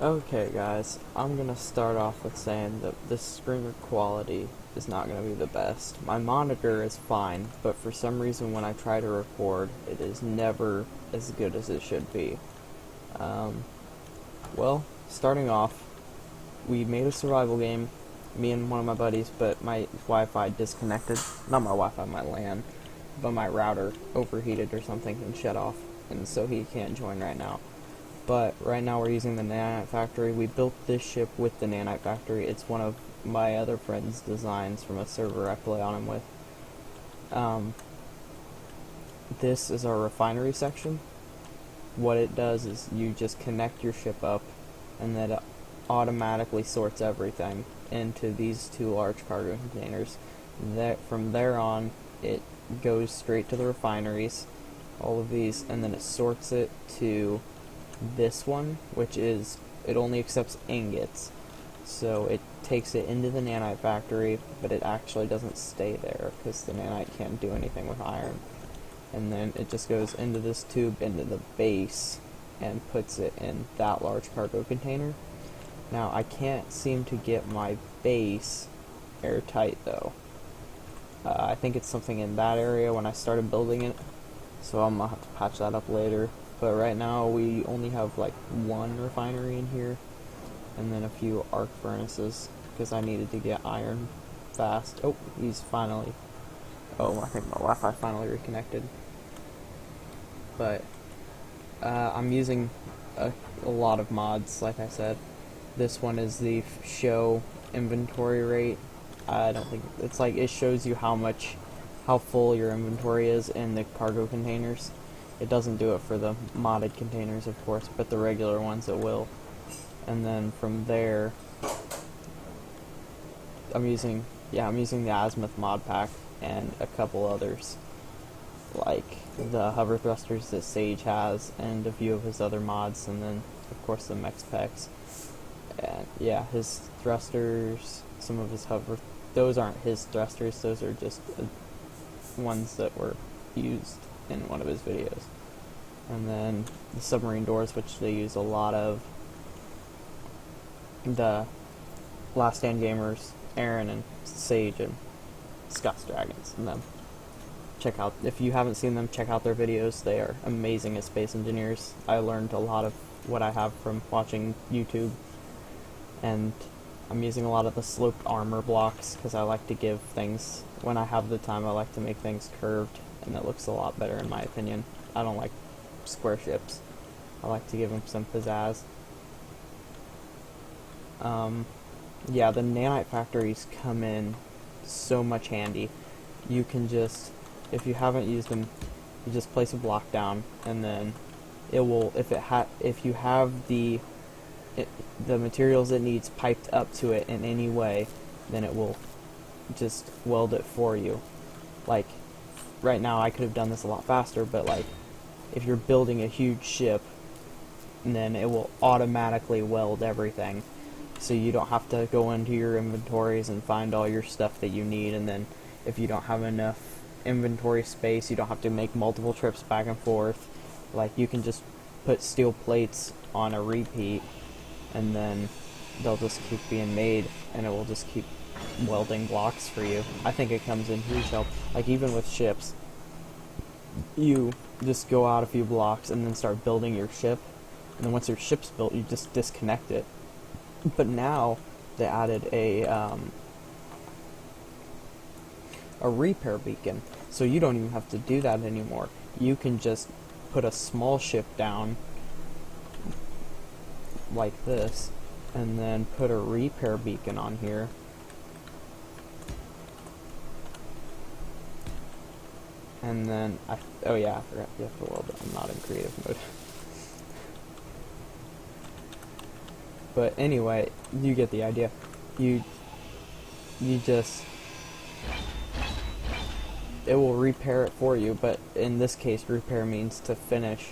Okay guys, I'm gonna start off with saying that the streamer quality is not gonna be the best. My monitor is fine, but for some reason when I try to record, it is never as good as it should be. Um, well, starting off, we made a survival game, me and one of my buddies, but my Wi-Fi disconnected. Not my Wi-Fi, my LAN, but my router overheated or something and shut off, and so he can't join right now. But right now we're using the Nanite Factory. We built this ship with the Nanite Factory. It's one of my other friend's designs from a server I play on him with. Um, this is our refinery section. What it does is you just connect your ship up, and then it automatically sorts everything into these two large cargo containers. From there on, it goes straight to the refineries, all of these, and then it sorts it to this one, which is, it only accepts ingots. So it takes it into the nanite factory, but it actually doesn't stay there because the nanite can't do anything with iron. And then it just goes into this tube into the base and puts it in that large cargo container. Now I can't seem to get my base airtight though. I think it's something in that area when I started building it, so I'm gonna have to patch that up later. But right now we only have like one refinery in here, and then a few arc furnaces because I needed to get iron fast. Oh, he's finally. Oh, I think my Wi-Fi finally reconnected. But I'm using a lot of mods, like I said. This one is the show inventory rate. I don't think it's like it shows you how full your inventory is in the cargo containers. It doesn't do it for the modded containers, of course, but the regular ones it will. And then from there, I'm using the Azimuth mod pack and a couple others, like the hover thrusters that Sage has, and a few of his other mods, and then of course the mech specs. And yeah, his thrusters, some of his hover, those aren't his thrusters, those are just ones that were used in one of his videos. And then the submarine doors, which they use a lot of. The Last Stand Gamers, Aaron and Sage and Scott's Dragons, and them. Check out, if you haven't seen them, check out their videos. They are amazing as space engineers. I learned a lot of what I have from watching YouTube, and I'm using a lot of the sloped armor blocks because I like to give things, when I have the time, I like to make things curved, and it looks a lot better in my opinion. I don't like square ships. I like to give them some pizzazz. Yeah, the nanite factories come in so much handy. You can just, if you haven't used them, you just place a block down, and then it will, if you have the materials it needs piped up to it in any way, then it will just weld it for you. Like, right now I could have done this a lot faster, but like, if you're building a huge ship, then it will automatically weld everything. So you don't have to go into your inventories and find all your stuff that you need, and then if you don't have enough inventory space, you don't have to make multiple trips back and forth. Like, you can just put steel plates on a repeat, and then they'll just keep being made, and it will just keep welding blocks for you. I think it comes in huge help. Like, even with ships, you just go out a few blocks and then start building your ship, and then once your ship's built, you just disconnect it. But now they added a repair beacon, so you don't even have to do that anymore. You can just put a small ship down like this, and then put a repair beacon on here. And then, oh yeah, I forgot you have to weld it. I'm not in creative mode. But anyway, you get the idea. You just, it will repair it for you, but in this case, repair means to finish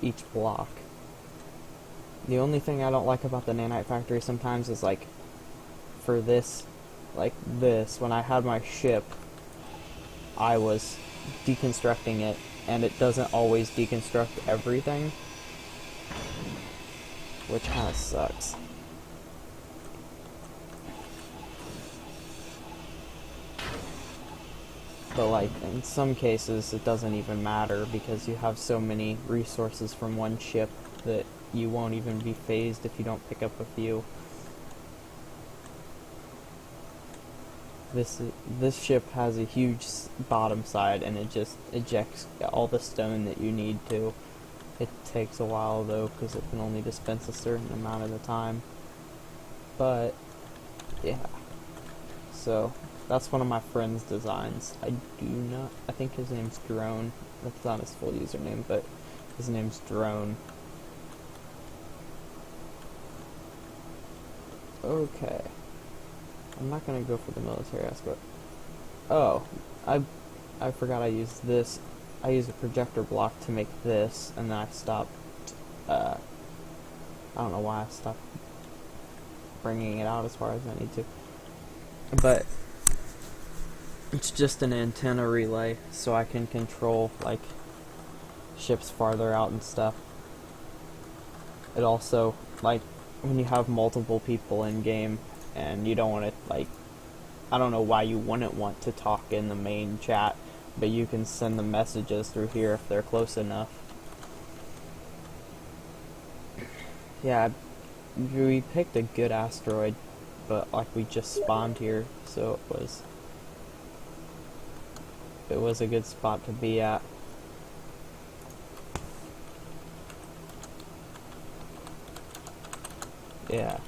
each block. The only thing I don't like about the nanite factory sometimes is, like, for this, like this, when I had my ship, I was deconstructing it, and it doesn't always deconstruct everything. which kind of sucks. But like, in some cases, it doesn't even matter because you have so many resources from one ship that you won't even be phased if you don't pick up a few. This ship has a huge bottom side, and it just ejects all the stone that you need to. It takes a while though, because it can only dispense a certain amount at a time. But yeah, so that's one of my friend's designs. I think his name's Drone. That's not his full username, but his name's Drone. Okay. I'm not gonna go for the military aspect. Oh, I forgot I used this. I used a projector block to make this, and then I stopped, I don't know why I stopped bringing it out as far as I need to. But it's just an antenna relay, so I can control, like, ships farther out and stuff. It also, like, when you have multiple people in game, and you don't want to, like, I don't know why you wouldn't want to talk in the main chat, but you can send the messages through here if they're close enough. Yeah, we picked a good asteroid, but like we just spawned here, so it was a good spot to be at. Yeah.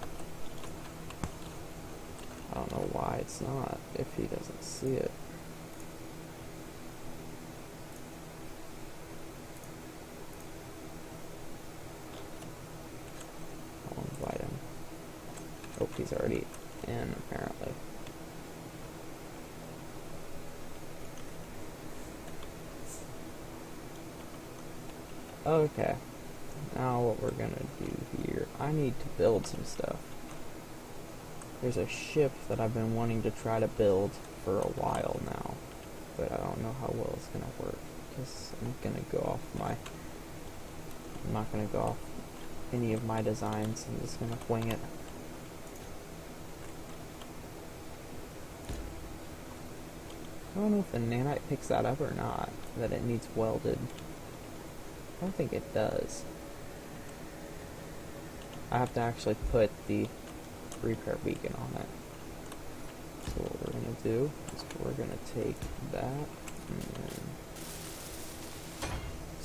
I don't know why it's not, if he doesn't see it. I'll invite him. Oh, he's already in, apparently. Okay. Now what we're gonna do here, I need to build some stuff. There's a ship that I've been wanting to try to build for a while now, but I don't know how well it's gonna work, because I'm not gonna go off any of my designs. I'm just gonna wing it. I don't know if the nanite picks that up or not, that it needs welded. I don't think it does. I have to actually put the repair beacon on it. So what we're going to do is we're going to take that and then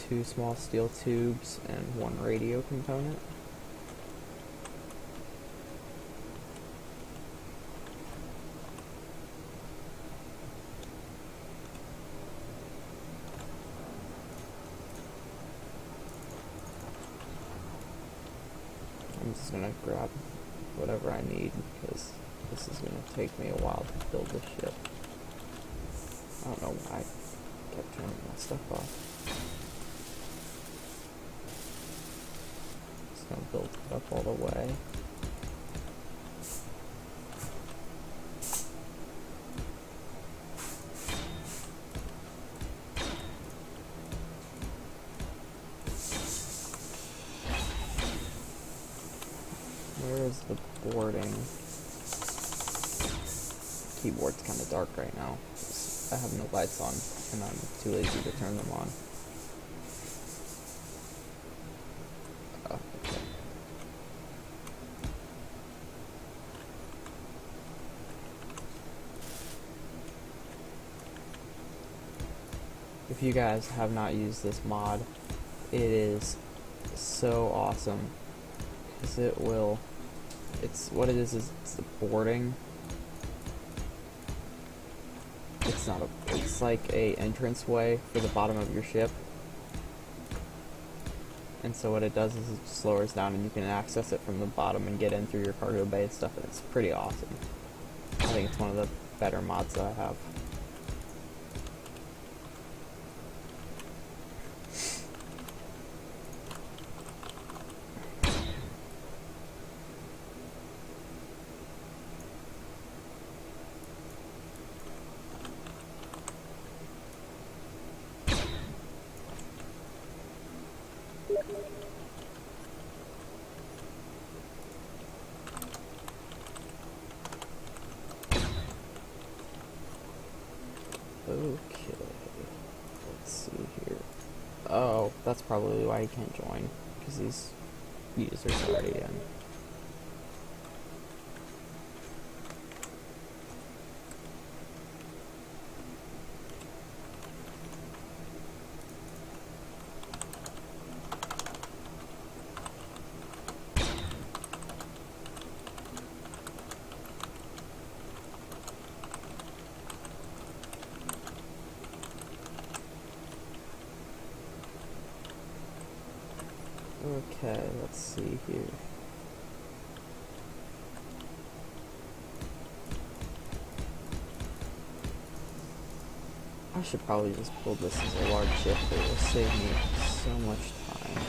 2 small steel tubes and 1 radio component. I'm just going to grab whatever I need because this is going to take me a while to build this ship. I don't know why I kept turning my stuff off. Just going to build it up all the way. Where is the boarding? Keyboard's kind of dark right now. I have no lights on, and I'm too lazy to turn them on. Oh, okay. If you guys have not used this mod, it is so awesome. Because what it is it's the boarding. It's like a entranceway for the bottom of your ship. And so what it does is it just lowers down and you can access it from the bottom and get in through your cargo bay and stuff, and it's pretty awesome. I think it's one of the better mods that I have. that's probably why he can't join, because these users are already in. Okay, let's see here. I should probably just build this as a large ship. It will save me so much time.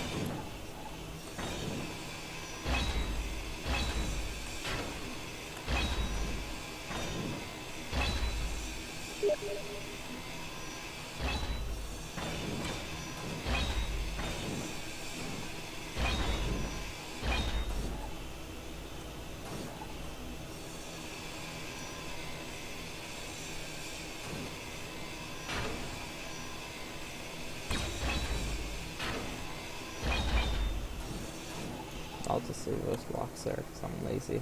I'll just leave those blocks there because I'm lazy.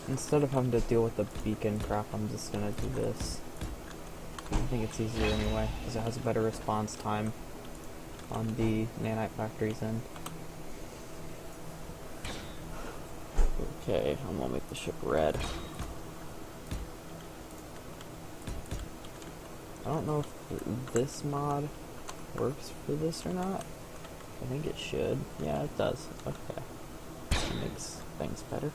Instead of having to deal with the beacon crap, I'm just gonna do this. I think it's easier anyway, because it has a better response time on the nanite factory's end. Okay, I'm gonna make the ship red. I don't know if this mod works for this or not. I think it should. Yeah, it does. Okay. That makes things better.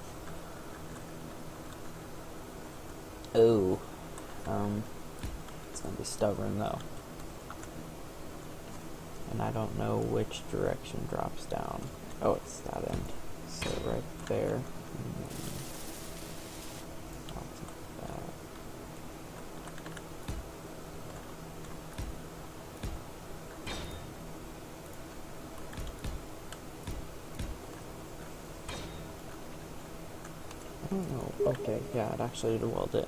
Oh. It's gonna be stubborn though. And I don't know which direction drops down. Oh, it's that end. So right there. I'll take that. I don't know. Okay, yeah, it actually did weld it.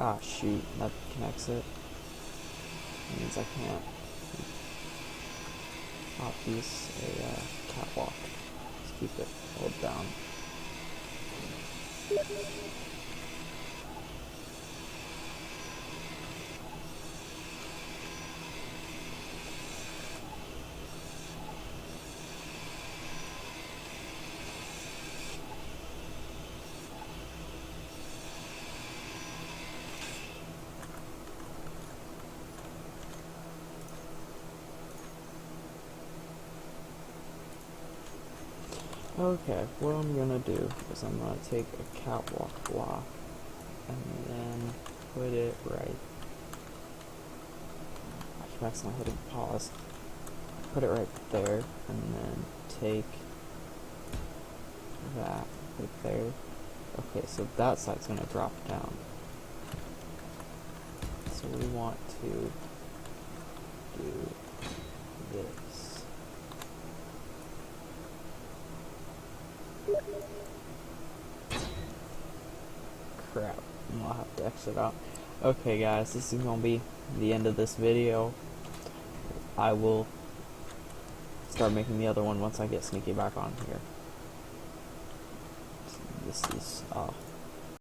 Ah, shoot, that connects it. That means I can't use a catwalk. Just keep it held down. Okay, what I'm gonna do is I'm gonna take a catwalk block and then put it right. I keep accidentally hitting pause. Put it right there, and then take that right there. Okay, so that side's gonna drop down. So we want to do this. Crap, I'll have to exit out. Okay guys, this is gonna be the end of this video. I will start making the other one once I get Sneaky back on here. This is